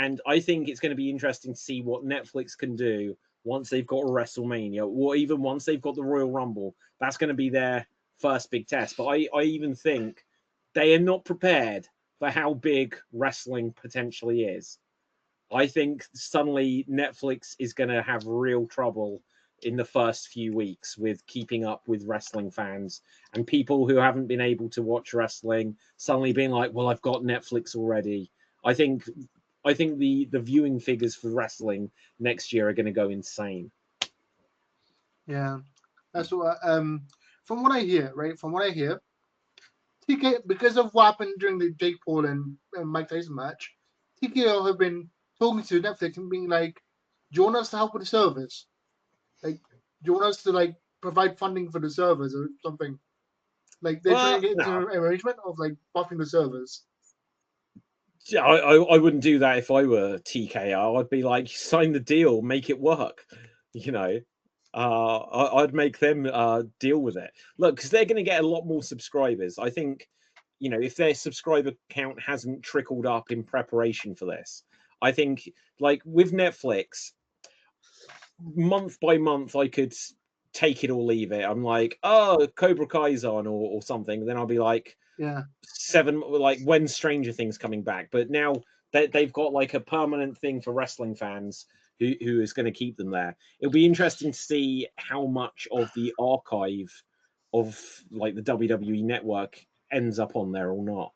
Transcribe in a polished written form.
And I think it's going to be interesting to see what Netflix can do once they've got WrestleMania, or even once they've got the Royal Rumble. That's going to be their first big test. But I even think they are not prepared for how big wrestling potentially is. I think suddenly Netflix is going to have real trouble in the first few weeks with keeping up with wrestling fans and people who haven't been able to watch wrestling suddenly being like, "Well, I've got Netflix already." I think the viewing figures for wrestling next year are going to go insane. Yeah, that's what. From what I hear, right? From what I hear, TK, because of what happened during the Jake Paul and Mike Tyson match, TKO have been talking to Netflix and being like, "Do you want us to help with the servers? Like, do you want us to like provide funding for the servers or something?" Like they're trying But to get into no, an arrangement of like buffing the servers. yeah, I wouldn't do that if I were TKO. I'd be like, sign the deal, make it work. You know, I'd make them deal with it. Look, because they're going to get a lot more subscribers. I think, if their subscriber count hasn't trickled up in preparation for this, I think, like with Netflix, month by month, I could take it or leave it. I'm like, oh, Cobra Kai's on or something. Then I'll be like, Yeah, seven, like when Stranger Things coming back. But now they've got like a permanent thing for wrestling fans who is going to keep them there. It'll be interesting to see how much of the archive of like the WWE network ends up on there or not.